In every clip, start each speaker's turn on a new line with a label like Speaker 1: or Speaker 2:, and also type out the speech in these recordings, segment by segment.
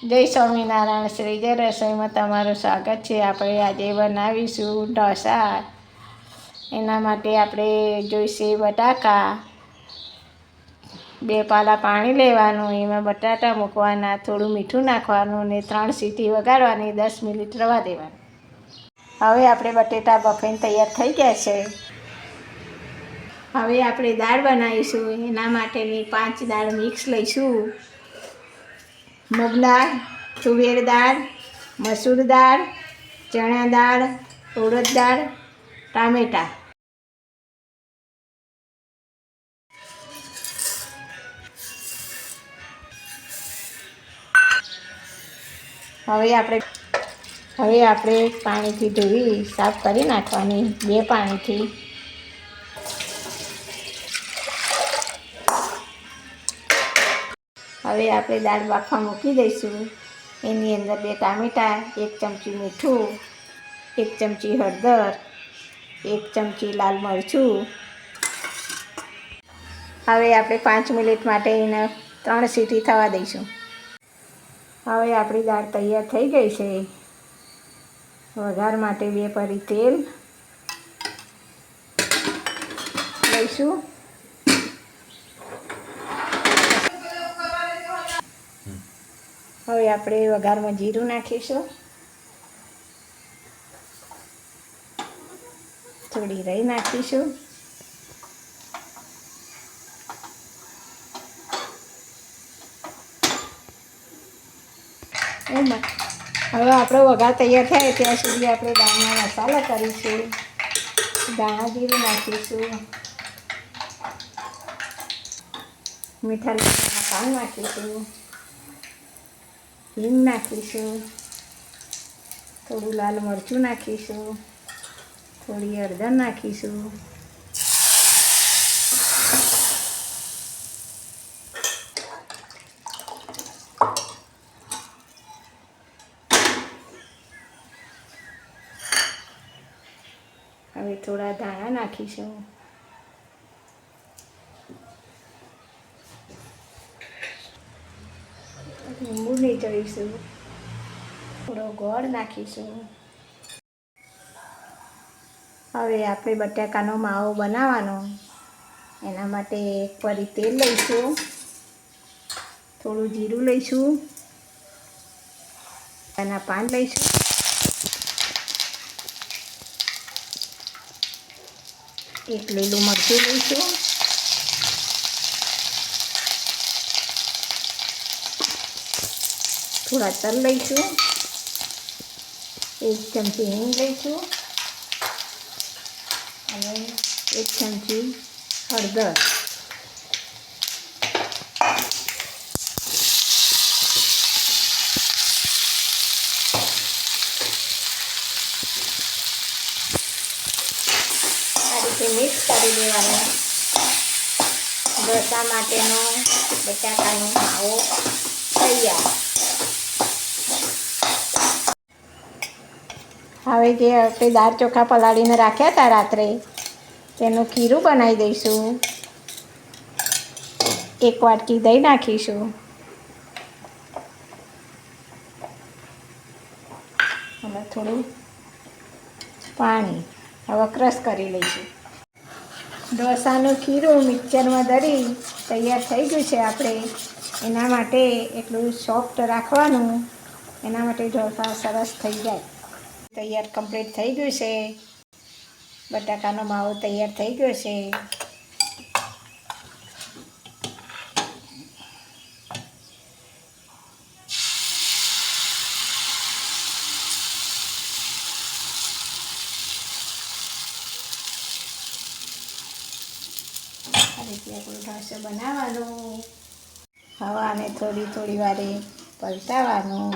Speaker 1: જય સ્વામિનારાયણ શ્રી જય રસોઈમાં તમારું સ્વાગત છે। આપણે આજે બનાવીશું ઢોસા। એના માટે આપણે જોઈશે બટાકા, 2 પાલા પાણી લેવાનું, એમાં બટાટા મૂકવાના, થોડું મીઠું નાખવાનું ને 3 સીટી વગાડવાની, 10 મિનિટ રવા દેવાનું। હવે આપણે બટેટા બફાઈને તૈયાર થઈ ગયા છે। હવે આપણે દાળ બનાવીશું। એના માટેની 5 દાળ મિક્સ લઈશું। મૂગ દાળ, તુવેર દાળ, મસૂર દાળ, ચણા દાળ, ઉડદ દાળ, ટામેટાં। હવે આપણે પાણીથી ધોઈ સાફ કરી નાખવાની, 2 પાણીથી। હવે આપણે દાળ બાફવા મૂકી દઈશું। એની અંદર 2 ટામેટાં, 1 ચમચી મીઠું, 1 ચમચી હળદર, 1 ચમચી લાલ મરચું। હવે આપણે 5 મિનિટ માટે એને 3 સીટી થવા દઈશું। હવે આપણી દાળ તૈયાર થઈ ગઈ છે। વઘાર માટે 2 પરી તેલ લઈશું। હવે આપણે વઘારમાં જીરું નાખીશું, થોડી રાઈ નાખીશું, હવે આપણો વઘાર તૈયાર થાય ત્યાં સુધી આપણે દાળના મસાલા કરીશું। ધાણા જીરું નાખીશું, મીઠા લીમડાના પાન નાખીશું, હિંગ નાખીશું, થોડું લાલ મરચું નાખીશું, થોડી હળદર નાખીશું, હવે થોડા ધાણા નાખીશું, લીંબુ નીચોઈશું, થોડો ગોળ નાખીશું। હવે આપણે બટાકાનો માવો બનાવવાનો। એના માટે 1 પરી તેલ લઈશું, થોડું જીરું લઈશું, એના પાન લઈશું, એક લીલું મરચું લઈશું, થોડા તલ લઈશું, 1 ચમચી હિંગ લઈશું અને 1 ચમચી હળદર। આ રીતે મિક્સ કરી દેવાનું। ઢોસા માટેનો બટાકાનો માવો તૈયાર। હવે જે આપણે દાળ ચોખા પલાળીને રાખ્યા હતા રાત્રે, તેનું ખીરું બનાવી દઈશું। 1 વાટકી દહીં નાખીશું અને થોડું પાણી। હવે ક્રશ કરી લઈશું। ઢોસાનું ખીરું મિક્સરમાં દળી તૈયાર થઈ ગયું છે। આપણે એના માટે એટલું સોફ્ટ રાખવાનું, એના માટે ઢોસા સરસ થઈ જાય। તૈયાર કમ્પ્લીટ થઈ ગયું છે। બટાકાનો માવો તૈયાર થઈ ગયો છે। આ રીતે આપણો ઢોસો બનાવવાનો। હવાને થોડી વારે પલટાવવાનું।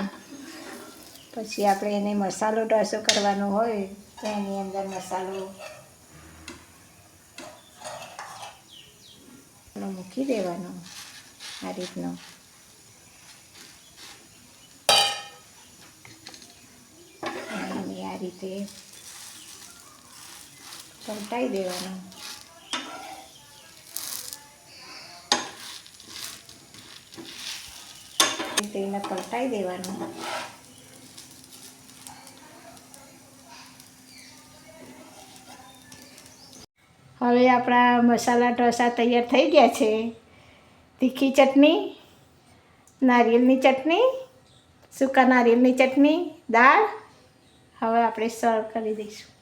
Speaker 1: પછી આપણે એને મસાલો ઢોસો કરવાનો હોય તો એની અંદર મસાલો મૂકી દેવાનો આ રીતનો। અને આ રીતે પલટાઈ દેવાનો। રીતે એને પલટાઈ દેવાનું. હવે આપણા મસાલા ઢોસા તૈયાર થઈ ગયા છે. તીખી ચટણી, નારિયેળની ચટણી, સૂકા નારિયેળની ચટણી, દાળ. હવે આપણે સર્વ કરી દઈશું.